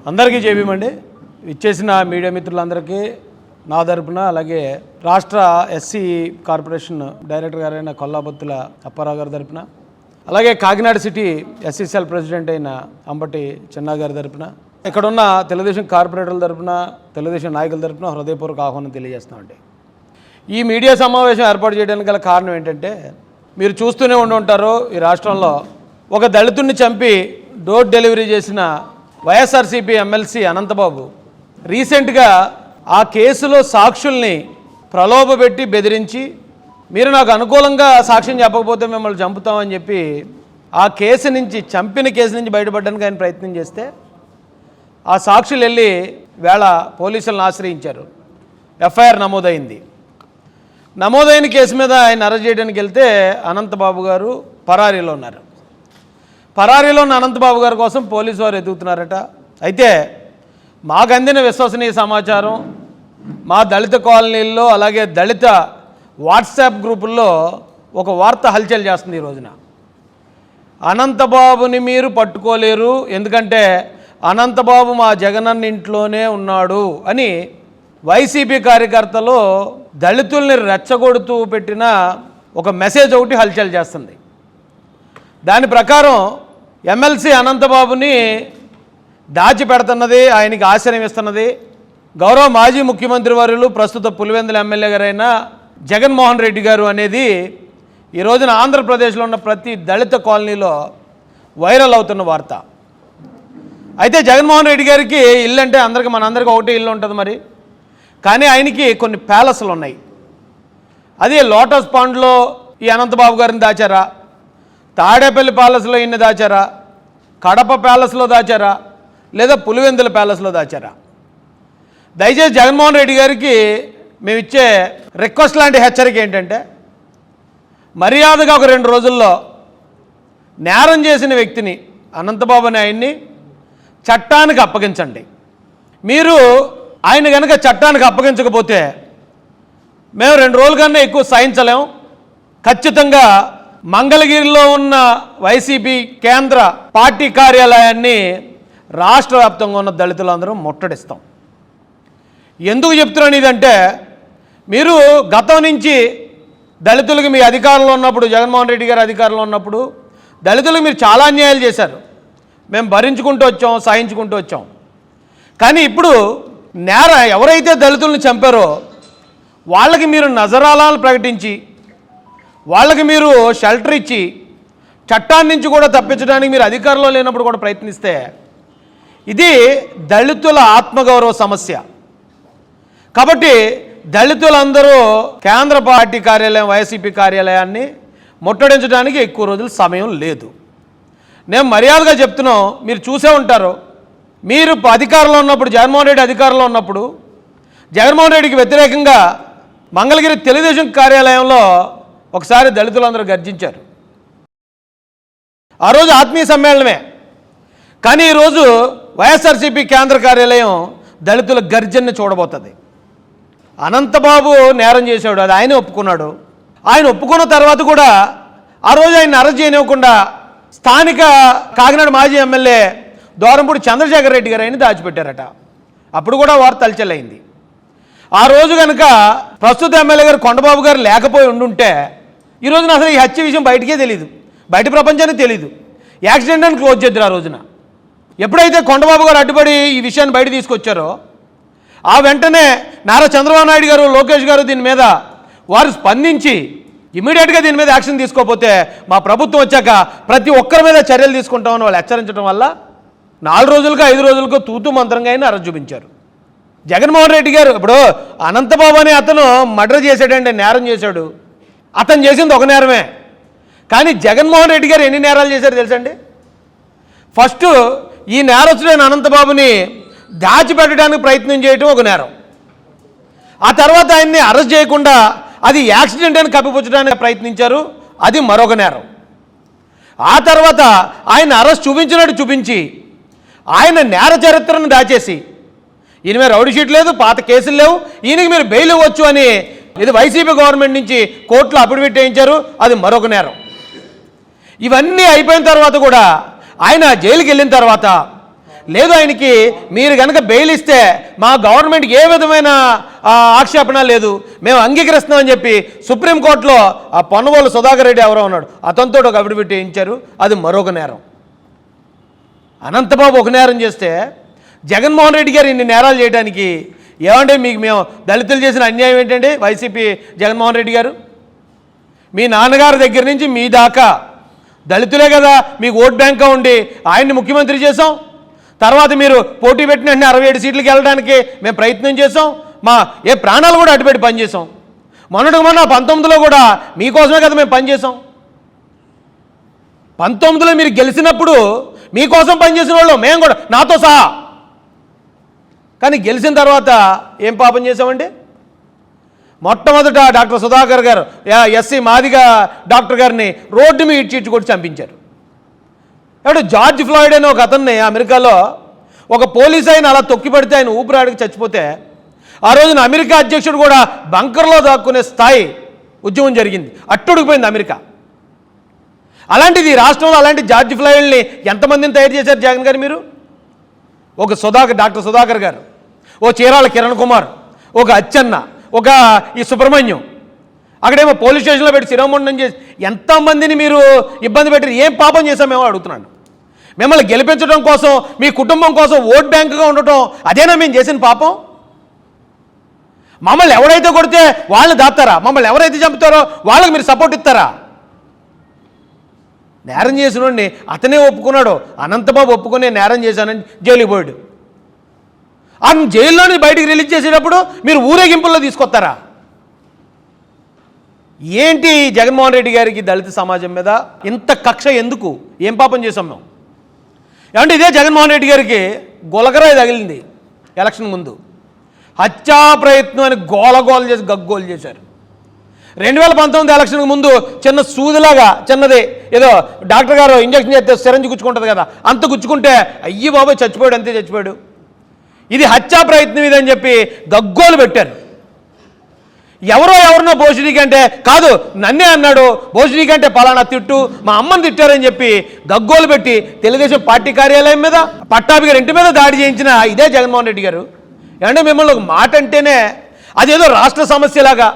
అందరికీ జేబీమండి. ఇచ్చేసిన మీడియా మిత్రులందరికీ నా తరపున, అలాగే రాష్ట్ర ఎస్సీ కార్పొరేషన్ డైరెక్టర్ గారైన కొల్లాబొత్తుల అప్పారావు గారి తరపున, అలాగే కాకినాడ సిటీ ఎస్సీసీఎల్ ప్రెసిడెంట్ అయిన అంబటి చిన్నా గారి తరపున, ఇక్కడున్న తెలుగుదేశం కార్పొరేటర్ల తరపున, తెలుగుదేశం నాయకుల తరపున హృదయపూర్వక ఆహ్వానం తెలియజేస్తామండి. ఈ మీడియా సమావేశం ఏర్పాటు చేయడానికి గల కారణం ఏంటంటే, మీరు చూస్తూనే ఉంటారు, ఈ రాష్ట్రంలో ఒక దళితుడిని చంపి డోర్ డెలివరీ చేసిన వైఎస్ఆర్సీపీ ఎమ్మెల్సీ అనంతబాబు రీసెంట్గా ఆ కేసులో సాక్షుల్ని ప్రలోభపెట్టి బెదిరించి, మీరు నాకు అనుకూలంగా సాక్ష్యం చెప్పకపోతే మిమ్మల్ని చంపుతామని చెప్పి ఆ కేసు నుంచి, చంపిన కేసు నుంచి బయటపడడానికి ఆయన ప్రయత్నం చేస్తే ఆ సాక్షులు వెళ్ళి వేళ పోలీసులను ఆశ్రయించారు. ఎఫ్ఐఆర్ నమోదైంది. నమోదైన కేసు మీద ఆయన అరెస్ట్ చేయడానికి వెళ్తే అనంతబాబు గారు పరారీలో ఉన్నారు. పరారీలో ఉన్న అనంతబాబు గారి కోసం పోలీసు వారు ఎదుగుతున్నారట. అయితే మాకు అందిన విశ్వసనీయ సమాచారం, మా దళిత కాలనీల్లో అలాగే దళిత వాట్సాప్ గ్రూపుల్లో ఒక వార్త హల్చల్ చేస్తుంది. ఈ రోజున అనంతబాబుని మీరు పట్టుకోలేరు, ఎందుకంటే అనంతబాబు మా జగనన్న ఇంట్లోనే ఉన్నాడు అని వైసీపీ కార్యకర్తలు దళితుల్ని రెచ్చగొడుతూ పెట్టిన ఒక మెసేజ్ ఒకటి హల్చల్ చేస్తుంది. దాని ప్రకారం ఎమ్మెల్సీ అనంతబాబుని దాచిపెడుతున్నది, ఆయనకి ఆశ్రయం ఇస్తున్నది గౌరవ మాజీ ముఖ్యమంత్రి వర్యులు, ప్రస్తుత పులివెందుల ఎమ్మెల్యే గారైన జగన్మోహన్ రెడ్డి గారు అనేది ఈ రోజున ఆంధ్రప్రదేశ్లో ఉన్న ప్రతి దళిత కాలనీలో వైరల్ అవుతున్న వార్త. అయితే జగన్మోహన్ రెడ్డి గారికి ఇల్లు అంటే మనందరికీ ఒకటే ఇల్లు ఉంటుంది మరి, కానీ ఆయనకి కొన్ని ప్యాలెస్లు ఉన్నాయి. అది లోటస్ పాండ్లో ఈ అనంతబాబు గారిని దాచారా, తాడేపల్లి ప్యాలెస్లో ఈయన్ని దాచారా, కడప ప్యాలెస్లో దాచారా, లేదా పులివెందుల ప్యాలెస్లో దాచారా? దయచేసి జగన్మోహన్ రెడ్డి గారికి మేము ఇచ్చే రిక్వెస్ట్ లాంటి హెచ్చరిక ఏంటంటే, మర్యాదగా ఒక 2 రోజుల్లో నేరం చేసిన వ్యక్తిని, అనంతబాబు అనే ఆయన్ని చట్టానికి అప్పగించండి. మీరు ఆయన కనుక చట్టానికి అప్పగించకపోతే మేము 2 రోజుల కన్నా ఎక్కువ సహించలేం. ఖచ్చితంగా మంగళగిరిలో ఉన్న వైసీపీ కేంద్ర పార్టీ కార్యాలయాన్ని రాష్ట్ర వ్యాప్తంగా ఉన్న దళితులందరూ ముట్టడిస్తాం. ఎందుకు చెప్తున్నాను ఇదంటే, మీరు గతం నుంచి దళితులకు మీ అధికారంలో ఉన్నప్పుడు, జగన్మోహన్ రెడ్డి గారు అధికారంలో ఉన్నప్పుడు దళితులకు మీరు చాలా అన్యాయాలు చేశారు. మేము భరించుకుంటూ వచ్చాం, సహించుకుంటూ వచ్చాం. కానీ ఇప్పుడు ఎవరైతే దళితులను చంపారో వాళ్ళకి మీరు నజరాలాలు ప్రకటించి, వాళ్ళకి మీరు షెల్టర్ ఇచ్చి, చట్టాన్ని నుంచి కూడా తప్పించడానికి మీరు అధికారంలో లేనప్పుడు కూడా ప్రయత్నిస్తే ఇది దళితుల ఆత్మగౌరవ సమస్య. కాబట్టి దళితులందరూ కేంద్ర పార్టీ కార్యాలయం, వైసీపీ కార్యాలయాన్ని ముట్టడించడానికి ఎక్కువ రోజులు సమయం లేదు. నేను మర్యాదగా చెప్తున్నాం, మీరు చూసే ఉంటారు, మీరు అధికారంలో ఉన్నప్పుడు, జగన్మోహన్ రెడ్డి అధికారంలో ఉన్నప్పుడు జగన్మోహన్ రెడ్డికి వ్యతిరేకంగా మంగళగిరి తెలుగుదేశం కార్యాలయంలో ఒకసారి దళితులందరూ గర్జించారు. ఆ రోజు ఆత్మీయ సమ్మేళనమే, కానీ ఈరోజు వైఎస్ఆర్సీపీ కేంద్ర కార్యాలయం దళితుల గర్జన్ని చూడబోతుంది. అనంతబాబు నేరం చేశాడు, అది ఆయన ఒప్పుకున్నాడు. ఆయన ఒప్పుకున్న తర్వాత కూడా ఆ రోజు ఆయన అరెస్ట్ చేయనివ్వకుండా స్థానిక కాకినాడ మాజీ ఎమ్మెల్యే దూరంపూడి చంద్రశేఖర్ రెడ్డి గారు ఆయన దాచిపెట్టారట. అప్పుడు కూడా వార్త తలచెల్లైంది. ఆ రోజు కనుక ప్రస్తుత ఎమ్మెల్యే గారు కొండబాబు గారు లేకపోయి ఉండుంటే ఈ రోజున అసలు ఈ హత్య విషయం బయటికే తెలియదు, బయట ప్రపంచానికి తెలియదు. యాక్సిడెంట్ అని క్లోజ్ చేద్దరు. ఆ రోజున ఎప్పుడైతే కొండబాబు గారు అడ్డుపడి ఈ విషయాన్ని బయట తీసుకొచ్చారో ఆ వెంటనే నారా చంద్రబాబు నాయుడు గారు, లోకేష్ గారు దీని మీద వారు స్పందించి ఇమీడియట్గా దీని మీద యాక్షన్ తీసుకోకపోతే మా ప్రభుత్వం వచ్చాక ప్రతి ఒక్కరి మీద చర్యలు తీసుకుంటామని వాళ్ళు హెచ్చరించడం వల్ల 4 రోజులకు 5 రోజులకు తూతూ మంత్రంగా అయినా అరెస్ట్ చూపించారు. జగన్మోహన్ రెడ్డి గారు ఇప్పుడు అనంతబాబు అనే అతను మర్డర్ చేశాడండి, నేరం చేశాడు. అతను చేసింది ఒక నేరమే, కానీ జగన్మోహన్ రెడ్డి గారు ఎన్ని నేరాలు చేశారు తెలుసండి? ఫస్ట్ ఈ నేరస్తుడైన అనంతబాబుని దాచిపెట్టడానికి ప్రయత్నం చేయటం ఒక నేరం. ఆ తర్వాత ఆయన్ని అరెస్ట్ చేయకుండా అది యాక్సిడెంట్ అని కప్పిపుచ్చడానికి ప్రయత్నించారు, అది మరొక నేరం. ఆ తర్వాత ఆయన అరెస్ట్ చూపించినట్టు చూపించి ఆయన నేర చరిత్రను దాచేసి, ఈయన మీద రౌడీ షీట్ లేదు, పాత కేసులు లేవు, ఈయనకి మీరు బెయిల్ ఇవ్వచ్చు అని ఇది వైసీపీ గవర్నమెంట్ నుంచి కోర్టులో అఫిడవిట్ వేయించారు, అది మరొక నేరం. ఇవన్నీ అయిపోయిన తర్వాత కూడా ఆయన జైలుకి వెళ్ళిన తర్వాత లేదు ఆయనకి మీరు కనుక బెయిల్ ఇస్తే మా గవర్నమెంట్కి ఏ విధమైన ఆక్షేపణ లేదు, మేము అంగీకరిస్తున్నామని చెప్పి సుప్రీంకోర్టులో ఆ పొన్నవోలు సుధాకర్ రెడ్డి ఎవరో ఉన్నాడు, అతనితో ఒక అఫిడవిట్ వేయించారు. అది మరొక నేరం. అనంతబాబు ఒక నేరం చేస్తే జగన్మోహన్ రెడ్డి గారు ఇన్ని నేరాలు చేయడానికి ఏమంటే మీకు మేము దళితులు చేసిన అన్యాయం ఏంటండి? వైసీపీ జగన్మోహన్ రెడ్డి గారు మీ నాన్నగారి దగ్గర నుంచి మీ దాకా దళితులే కదా మీకు ఓట్ బ్యాంక్గా ఉండి ఆయన్ని ముఖ్యమంత్రి చేసాం. తర్వాత మీరు పోటీ పెట్టిన 67 సీట్లకి వెళ్ళడానికి మేము ప్రయత్నం చేసాం. మా ప్రాణాలు కూడా అటుపెట్టి పనిచేసాం. మొన్న 19లో కూడా మీకోసమే కదా మేము పనిచేసాం. 19లో మీరు గెలిచినప్పుడు మీకోసం పనిచేసిన వాళ్ళు మేము కూడా, నాతో సహా. కానీ గెలిచిన తర్వాత ఏం పాపం చేసామండి? మొట్టమొదట డాక్టర్ సుధాకర్ గారు ఎస్సీ మాదిగా డాక్టర్ గారిని రోడ్డు మీద ఇచ్చి కొట్టి చంపించారు. ఇప్పుడు జార్జ్ ఫ్లాయిడ్ అనే ఒక అతన్ని అమెరికాలో ఒక పోలీస్ ఆయన అలా తొక్కి పడితే ఆయన ఊపిరాడికి చచ్చిపోతే ఆ రోజున అమెరికా అధ్యక్షుడు కూడా బంకర్లో దాక్కునే స్థాయి ఉద్యమం జరిగింది. అట్టుడికిపోయింది అమెరికా. అలాంటిది రాష్ట్రంలో అలాంటి జార్జ్ ఫ్లాయిడ్ని ఎంతమందిని తయారు చేశారు జగన్ గారు మీరు? ఒక డాక్టర్ సుధాకర్ గారు, ఓ చీరాల కిరణ్ కుమార్, ఒక అచ్చన్న, ఒక ఈ సుబ్రహ్మణ్యం, అక్కడేమో పోలీస్ స్టేషన్లో పెట్టి శిరోమండనం చేసి ఎంతమందిని మీరు ఇబ్బంది పెట్టి ఏం పాపం చేశామేమో అడుగుతున్నాను. మిమ్మల్ని గెలిపించడం కోసం, మీ కుటుంబం కోసం ఓట్ బ్యాంకుగా ఉండటం అదేనా మేము చేసిన పాపం? మమ్మల్ని ఎవరైతే కొడితే వాళ్ళని దాస్తారా? మమ్మల్ని ఎవరైతే చంపుతారో వాళ్ళకి మీరు సపోర్ట్ ఇస్తారా? నేరం చేసినోడిని అతనే ఒప్పుకున్నాడు. అనంతబాబు ఒప్పుకునే నేరం చేశానని జైలుకి పోయాడు. ఆ జైల్లోని బయటికి రిలీజ్ చేసేటప్పుడు మీరు ఊరేగింపుల్లో తీసుకొస్తారా? ఏంటి జగన్మోహన్ రెడ్డి గారికి దళిత సమాజం మీద ఇంత కక్ష ఎందుకు? ఏం పాపం చేశాం మేము? ఏమంటే ఇదే జగన్మోహన్ రెడ్డి గారికి గొలగరాయి తగిలింది ఎలక్షన్ ముందు. హత్యా ప్రయత్నం అని గోలగోల చేసి గగ్గోలు చేశారు. 2019 ఎలక్షన్కి ముందు చిన్న సూదిలాగా చిన్నది ఏదో డాక్టర్ గారు ఇంజక్షన్ చేస్తే సిరంజి గుచ్చుకుంటుంది కదా, అంత గుచ్చుకుంటే అయ్యి బాబాయ్ చచ్చిపోయాడు, అంతే చచ్చిపోయాడు. ఇది హత్యా ప్రయత్నం ఇదని చెప్పి గగ్గోలు పెట్టారు. ఎవరినో భోజనీకి అంటే కాదు నన్నే అన్నాడు, భోజనీకి అంటే పలానా తిట్టు, మా అమ్మని తిట్టారని చెప్పి గగ్గోలు పెట్టి తెలుగుదేశం పార్టీ కార్యాలయం మీద, పట్టాభి గారి ఇంటి మీద దాడి చేయించిన ఇదే జగన్మోహన్ రెడ్డి గారు. అంటే మిమ్మల్ని ఒక మాట అంటేనే అదేదో రాష్ట్ర సమస్యలాగా,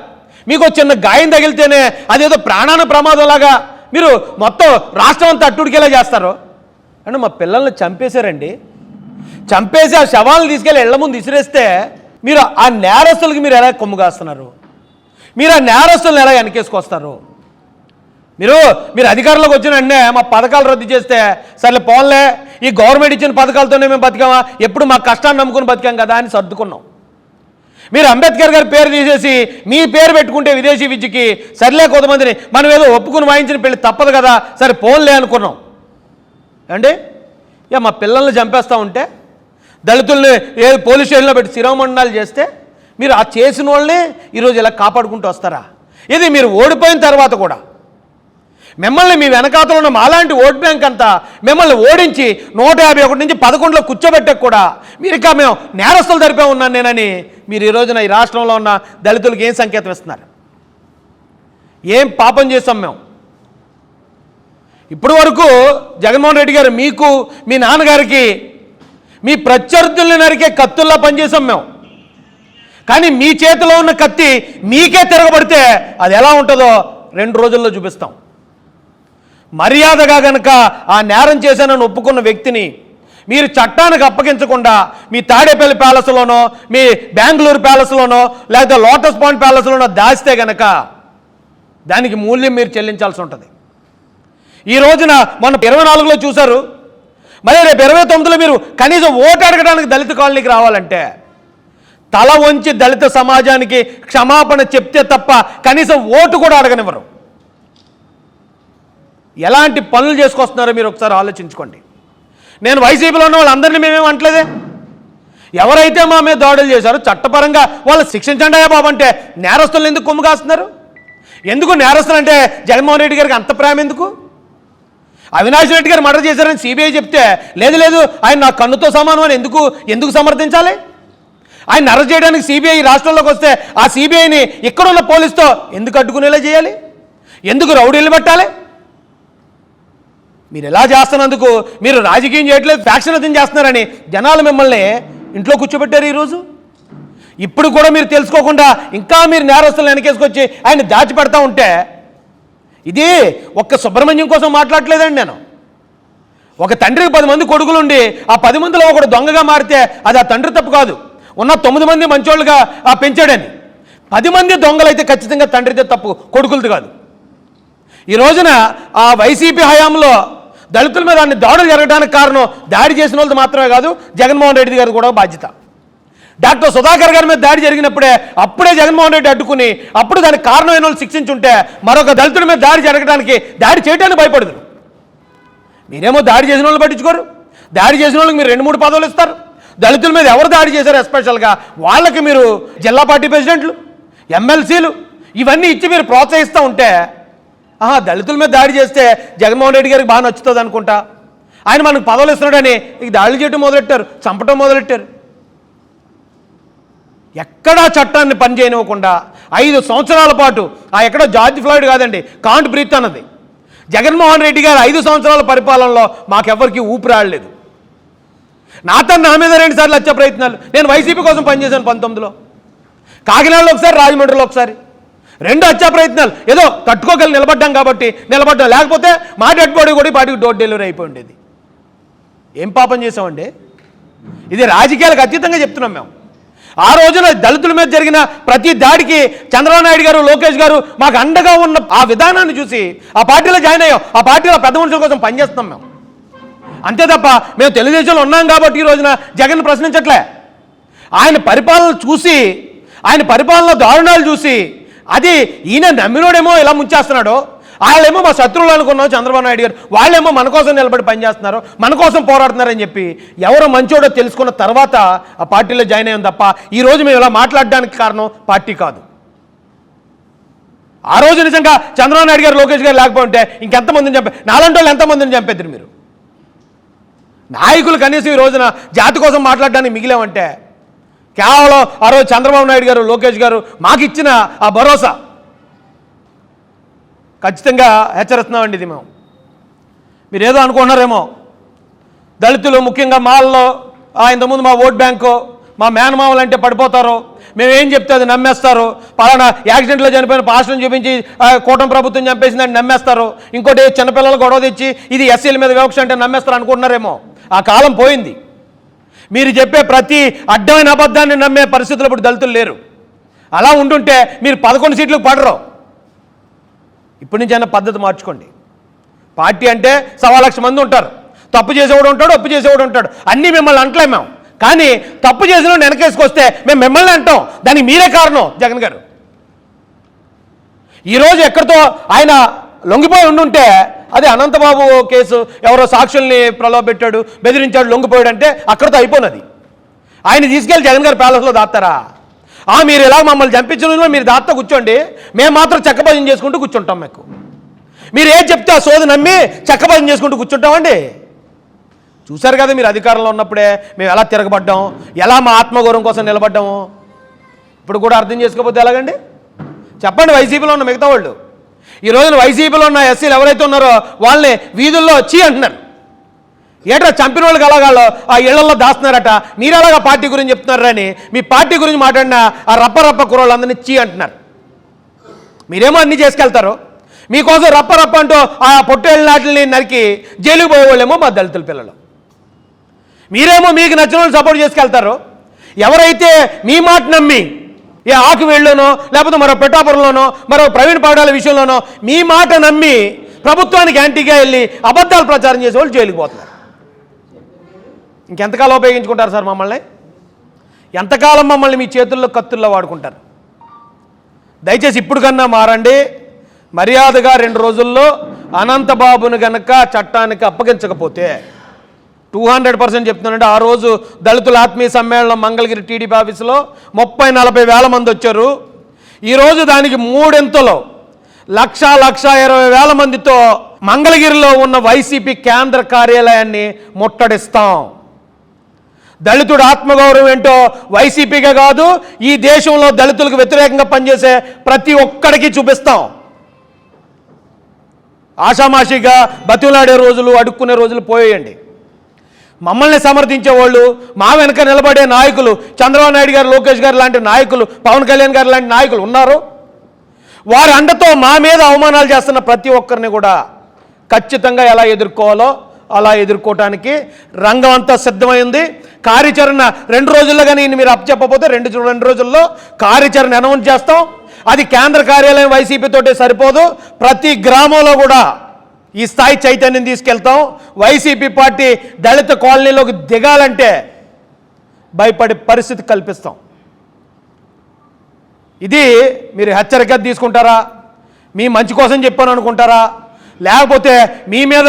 మీకు చిన్న గాయం తగిలితేనే అదేదో ప్రాణాన ప్రమాదంలాగా మీరు మొత్తం రాష్ట్రం అంతా అట్టుడికేలా చేస్తారు. అంటే మా పిల్లల్ని చంపేశారండి. చంపేసి ఆ శవాలను తీసుకెళ్ళి ఇళ్ల ముందు విసిరేస్తే మీరు ఆ నేరస్తులకి మీరు ఎలా కొమ్ము కాస్తున్నారు? మీరు ఆ నేరస్తులను ఎలా వెనకేసుకొస్తారు? మీరు అధికారంలోకి వచ్చిన వెంటనే మా పథకాలు రద్దు చేస్తే సర్లే పోన్లే, ఈ గవర్నమెంట్ ఇచ్చిన పథకాలతోనే మేము బతికామా, ఎప్పుడు మా కష్టాన్ని నమ్ముకుని బతికాం కదా అని సర్దుకున్నాం. మీరు అంబేద్కర్ గారి పేరు తీసేసి మీ పేరు పెట్టుకుంటే విదేశీ విద్యకి సర్లే కొంతమందిని మనం ఏదో ఒప్పుకుని వాయించిన పెళ్ళి తప్పదు కదా, సరే పోన్లే అనుకున్నాం. అండి మా పిల్లల్ని చంపేస్తూ ఉంటే దళితుల్ని పోలీస్ స్టేషన్లో పెట్టి శిరోమండనాలు చేస్తే మీరు ఆ చేసిన వాళ్ళని ఈరోజు ఇలా కాపాడుకుంటూ వస్తారా? ఇది మీరు ఓడిపోయిన తర్వాత కూడా మిమ్మల్ని మీ వెనకాతలో ఉన్న మాలాంటి ఓట్ బ్యాంక్ అంతా మిమ్మల్ని ఓడించి 151 నుంచి 11లో కూర్చోబెట్టకు కూడా మీరు ఇంకా మేము నేరస్తులు జరిపే ఉన్నాను నేనని మీరు ఈ రోజున ఈ రాష్ట్రంలో ఉన్న దళితులకు ఏం సంకేతం ఇస్తున్నారు? ఏం పాపం చేస్తాం మేము? ఇప్పటి వరకు జగన్మోహన్ రెడ్డి గారు మీకు మీ నాన్నగారికి మీ ప్రత్యర్థుల్ని నరికే కత్తుల్లా పనిచేసాం మేము. కానీ మీ చేతిలో ఉన్న కత్తి మీకే తిరగబడితే అది ఎలా ఉంటుందో 2 రోజుల్లో చూపిస్తాం. మర్యాదగా గనక ఆ నేరం చేశానని ఒప్పుకున్న వ్యక్తిని మీరు చట్టానికి అప్పగించకుండా మీ తాడేపల్లి ప్యాలెస్లోనో మీ బెంగళూరు ప్యాలెస్లోనో లేకపోతే లోటస్ పాండ్ ప్యాలెస్లోనో దాచితే గనక దానికి మూల్యం మీరు చెల్లించాల్సి ఉంటుంది. ఈ రోజున మొన్న 24లో చూశారు, మరి రేపు 29లో మీరు కనీసం ఓటు అడగడానికి దళిత కాలనీకి రావాలంటే తల వంచి దళిత సమాజానికి క్షమాపణ చెప్తే తప్ప కనీసం ఓటు కూడా అడగనివ్వరు. ఎలాంటి పనులు చేసుకొస్తున్నారో మీరు ఒకసారి ఆలోచించుకోండి. నేను వైసీపీలో ఉన్న వాళ్ళందరినీ మేమేం అంటలేదే. ఎవరైతే మా మీద దాడులు చేశారో చట్టపరంగా వాళ్ళు శిక్షించండి అయ్యా బాబు అంటే నేరస్తులను ఎందుకు కొమ్ము కాస్తున్నారు? ఎందుకు నేరస్తులు అంటే జగన్మోహన్ రెడ్డి గారికి అంత ప్రేమ ఎందుకు? అవినాష్ రెడ్డి గారు మర్డర్ చేశారని సిబిఐ చెప్తే లేదు ఆయన నా కన్నుతో సమానం అని ఎందుకు సమర్థించాలి? ఆయన అరెస్ట్ చేయడానికి సిబిఐ రాష్ట్రంలోకి వస్తే ఆ సిబిఐని ఇక్కడున్న పోలీసుతో ఎందుకు అడ్డుకునేలా చేయాలి? ఎందుకు రౌడీలు పెట్టాలి? మీరు ఎలా చేస్తున్నందుకు మీరు రాజకీయం చేయట్లేదు, ఫ్యాక్షనిజం చేస్తున్నారని జనాలు మిమ్మల్ని ఇంట్లో కూర్చోబెట్టారు ఈరోజు. ఇప్పుడు కూడా మీరు తెలుసుకోకుండా ఇంకా మీరు నేరస్తులను వెనకేసుకొచ్చి ఆయన దాచిపెడతా ఉంటే, ఇది ఒక్క సుబ్రహ్మణ్యం కోసం మాట్లాడలేదండి నేను. ఒక తండ్రికి 10 మంది కొడుకులుండి ఆ 10 మందిలో ఒకడు దొంగగా మారితే అది ఆ తండ్రి తప్పు కాదు, ఉన్న 9 మంది మంచోళ్ళుగా పెంచాడని. 10 మంది దొంగలైతే ఖచ్చితంగా తండ్రిదే తప్పు, కొడుకులది కాదు. ఈ రోజున ఆ వైసీపీ హయాంలో దళితుల మీద అన్ని దాడులు జరగడానికి కారణం దాడి చేసిన వాళ్ళది మాత్రమే కాదు, జగన్మోహన్ రెడ్డి గారు కూడా బాధ్యత. డాక్టర్ సుధాకర్ గారి మీద దాడి జరిగినప్పుడే అప్పుడే జగన్మోహన్ రెడ్డి అడ్డుకుని అప్పుడు దానికి కారణమైన వాళ్ళు శిక్షించుంటే మరొక దళితుల మీద దాడి జరగడానికి, దాడి చేయడానికి భయపడదు. మీరేమో దాడి చేసిన వాళ్ళు పట్టించుకోరు, దాడి చేసిన వాళ్ళకి మీరు 2-3 పదవులు ఇస్తారు. దళితుల మీద ఎవరు దాడి చేశారు ఎస్పెషల్గా వాళ్ళకి మీరు జిల్లా పార్టీ ప్రెసిడెంట్లు, ఎమ్మెల్సీలు ఇవన్నీ ఇచ్చి మీరు ప్రోత్సహిస్తూ ఉంటే, దళితుల మీద దాడి చేస్తే జగన్మోహన్ రెడ్డి గారికి బాగా నచ్చుతుంది అనుకుంటా, ఆయన మనకు పదవులు ఇస్తున్నాడని ఇక దాడులు చేయడం మొదలెట్టారు, చంపటం మొదలెట్టారు. ఎక్కడా చట్టాన్ని పనిచేయనివ్వకుండా 5 సంవత్సరాల పాటు ఎక్కడో జార్జ్ ఫ్లాయిడ్ కాదండి, కాంట్ బ్రీత్ అన్నది. జగన్మోహన్ రెడ్డి గారు 5 సంవత్సరాల పరిపాలనలో మాకెవ్వరికి ఊపిరాడలేదు. నా మీద 2 సార్లు హత్య ప్రయత్నాలు. నేను వైసీపీ కోసం పనిచేశాను 19లో, కాకినాడలో ఒకసారి, రాజమండ్రిలో ఒకసారి, 2 హత్యా ప్రయత్నాలు. ఏదో తట్టుకోగలి నిలబడ్డాం కాబట్టి నిలబడ్డాం, లేకపోతే మా డెడ్ బాడీ కూడా పాటికి డోర్ డెలివరీ అయిపోయి ఉండేది. ఏం పాపం చేసామండి? ఇది రాజకీయాలకు అతీతంగా చెప్తున్నాం మేము. ఆ రోజున దళితుల మీద జరిగిన ప్రతి దాడికి చంద్రబాబు నాయుడు గారు, లోకేష్ గారు మాకు అండగా ఉన్న ఆ విధానాన్ని చూసి ఆ పార్టీలో జాయిన్ అయ్యాం, ఆ పార్టీలో పెద్ద మనుషుల కోసం పనిచేస్తున్నాం మేము. అంతే తప్ప మేము తెలుగుదేశంలో ఉన్నాం కాబట్టి ఈ రోజున జగన్ ప్రశ్నించట్లే. ఆయన పరిపాలన చూసి, ఆయన పరిపాలన దారుణాలు చూసి, అది ఈయన నమ్మినోడేమో ఇలా ముంచేస్తున్నాడో, వాళ్ళేమో మా శత్రువులు అనుకున్నాం చంద్రబాబు నాయుడు గారు, వాళ్ళేమో మన కోసం నిలబడి పనిచేస్తున్నారు, మన కోసం పోరాడుతున్నారని చెప్పి ఎవరో మంచోడో తెలుసుకున్న తర్వాత ఆ పార్టీలో జాయిన్ అయ్యాం తప్ప ఈరోజు మేము ఇలా మాట్లాడడానికి కారణం పార్టీ కాదు. ఆ రోజు నిజంగా చంద్రబాబు నాయుడు గారు, లోకేష్ గారు లేకపోతే ఇంకెంతమందిని చంపే, నాలంటి వాళ్ళు ఎంతమందిని చంపేద్దరు మీరు? నాయకులు కనీసం ఈ రోజున జాతి కోసం మాట్లాడడానికి మిగిలేమంటే కేవలం ఆ రోజు చంద్రబాబు నాయుడు గారు, లోకేష్ గారు మాకు ఇచ్చిన ఆ భరోసా. ఖచ్చితంగా హెచ్చరిస్తున్నామండి ఇది మేము. మీరు ఏదో అనుకుంటున్నారేమో, దళితులు ముఖ్యంగా మాల్లో ఇంతకుముందు మా ఓట్ బ్యాంకు, మా మేనమామలు అంటే పడిపోతారు, మేమేం చెప్తే అది నమ్మేస్తారు, పలానా యాక్సిడెంట్లో చనిపోయిన పాస్టర్ని చూపించి కూటమి ప్రభుత్వం చంపేసిందని నమ్మేస్తారు, ఇంకోటి చిన్నపిల్లలు గొడవ తెచ్చి ఇది ఎస్సీల మీద వివక్ష అంటే నమ్మేస్తారు అనుకుంటున్నారేమో. ఆ కాలం పోయింది. మీరు చెప్పే ప్రతి అడ్డమైన అబద్ధాన్ని నమ్మే పరిస్థితులు ఇప్పుడు దళితులు లేరు. అలా ఉంటుంటే మీరు 11 సీట్లకు పడరు. ఇప్పటి నుంచి అయినా పద్ధతి మార్చుకోండి. పార్టీ అంటే 1,00,000 మంది ఉంటారు, తప్పు చేసేవాడు ఉంటాడు, ఒప్పు చేసేవాడు ఉంటాడు, అన్నీ మిమ్మల్ని అంటలేం మేము. కానీ తప్పు చేసిన వెనకేసుకొస్తే మేము మిమ్మల్ని అంటాం, దానికి మీరే కారణం జగన్ గారు. ఈరోజు ఎక్కడితో ఆయన లొంగిపోయి ఉండుంటే, అది అనంతబాబు కేసు, ఎవరో సాక్షుల్ని ప్రలోభపెట్టాడు, బెదిరించాడు, లొంగిపోయాడు అంటే అక్కడితో అయిపోయినది. ఆయన తీసుకెళ్ళి జగన్ గారి ప్యాలెస్లో దాస్తారా? మీరు ఎలా మమ్మల్ని చంపించడంలో మీరు దాత్తా కూర్చోండి, మేము మాత్రం చెక్కభజన చేసుకుంటూ కూర్చుంటాం. మీకు మీరు ఏం చెప్తే ఆ సోది నమ్మి చెక్కభజన చేసుకుంటూ కూర్చుంటామండి. చూశారు కదా మీరు అధికారంలో ఉన్నప్పుడే మేము ఎలా తిరగబడ్డాం, ఎలా మా ఆత్మగౌరవం కోసం నిలబడ్డాము. ఇప్పుడు కూడా అర్థం చేసుకోకపోతే ఎలాగండి? చెప్పండి. వైసీపీలో ఉన్న మిగతా వాళ్ళు, ఈ రోజున వైసీపీలో ఉన్న ఎస్సీలు ఎవరైతే ఉన్నారో వాళ్ళని వీధుల్లో వచ్చి అంటున్నారు. ఏట్రా చంపిన వాళ్ళకి అలాగాళ్ళు ఆ ఇళ్లలో దాస్తున్నారట, మీరు అలాగా పార్టీ గురించి చెప్తున్నారని మీ పార్టీ గురించి మాట్లాడిన ఆ రప్ప కుర్రోళ్ళందరినీ చీ అంటున్నారు. మీరేమో అన్నీ చేసుకెళ్తారు, మీకోసం రప్ప అంటూ ఆ పొట్టేళ్ళ నాటిని నరికి జైలుకు పోయేవాళ్ళేమో మా దళితుల పిల్లలు. మీరేమో మీకు నచ్చిన వాళ్ళు సపోర్ట్ చేసుకెళ్తారు. ఎవరైతే మీ మాట నమ్మి ఏ ఆకువేళ్ళలోనో లేకపోతే మరో పెట్టాపురంలోనో మరో ప్రవీణ్ పాడాల విషయంలోనో మీ మాట నమ్మి ప్రభుత్వానికి యాంటీగా వెళ్ళి అబద్ధాలు ప్రచారం చేసేవాళ్ళు జైలుకు పోతున్నారు. ఇంకెంతకాలం ఉపయోగించుకుంటారు సార్ మమ్మల్ని? ఎంతకాలం మమ్మల్ని మీ చేతుల్లో కత్తుల్లో వాడుకుంటారు? దయచేసి ఇప్పుడు కన్నా మారండి. మర్యాదగా 2 రోజుల్లో అనంతబాబును గనక చట్టానికి అప్పగించకపోతే 200% చెప్తున్నానంటే, ఆ రోజు దళితుల ఆత్మీయ సమ్మేళనం మంగళగిరి టీడీపీ ఆఫీసులో 30-40 వేల మంది వచ్చారు. ఈరోజు దానికి 3 1,20,000 మందితో మంగళగిరిలో ఉన్న వైసీపీ కేంద్ర కార్యాలయాన్ని ముట్టడిస్తాం. దళితుడు ఆత్మగౌరవం ఏంటో వైసీపీగా కాదు, ఈ దేశంలో దళితులకు వ్యతిరేకంగా పనిచేసే ప్రతి ఒక్కడికి చూపిస్తాం. ఆషామాషిగా బతులాడే రోజులు, అడుక్కునే రోజులు పోయేయండి. మమ్మల్ని సమర్థించేవాళ్ళు, మా వెనక నిలబడే నాయకులు, చంద్రబాబు నాయుడు గారు, లోకేష్ గారు లాంటి నాయకులు, పవన్ కళ్యాణ్ గారు లాంటి నాయకులు ఉన్నారు. వారి అండతో మా మీద అవమానాలు చేస్తున్న ప్రతి ఒక్కరిని కూడా ఖచ్చితంగా ఎలా ఎదుర్కోవాలో అలా ఎదుర్కోవటానికి రంగం అంతా సిద్ధమైంది. కార్యాచరణ 2 రోజుల్లో కానీ మీరు అప్పచెప్పకపోతే 2 రోజుల్లో కార్యాచరణ అనౌన్స్ చేస్తాం. అది కేంద్ర కార్యాలయం వైసీపీ తోటే సరిపోదు, ప్రతి గ్రామంలో కూడా ఈ స్థాయి చైతన్యం తీసుకెళ్తాం. వైసీపీ పార్టీ దళిత కాలనీలోకి దిగాలంటే భయపడే పరిస్థితి కల్పిస్తాం. ఇది మీరు హెచ్చరిక తీసుకుంటారా? మీ మంచి కోసం చెప్పాను అనుకుంటారా? లేకపోతే మీ మీద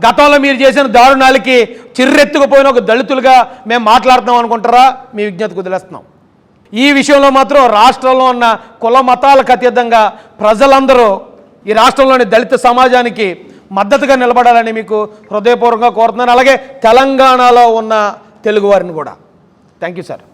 గతంలో మీరు చేసిన దారుణాలకి చిర్రెత్తుకుపోయిన ఒక దళితులుగా మేము మాట్లాడుతున్నాం అనుకుంటారా? మీ విజ్ఞతకు వదిలేస్తున్నాం. ఈ విషయంలో మాత్రం రాష్ట్రంలో ఉన్న కుల మతాలకు అతీతంగా ప్రజలందరూ ఈ రాష్ట్రంలోని దళిత సమాజానికి మద్దతుగా నిలబడాలని మీకు హృదయపూర్వకంగా కోరుతున్నాను. అలాగే తెలంగాణలో ఉన్న తెలుగువారిని కూడా. Thank you sir.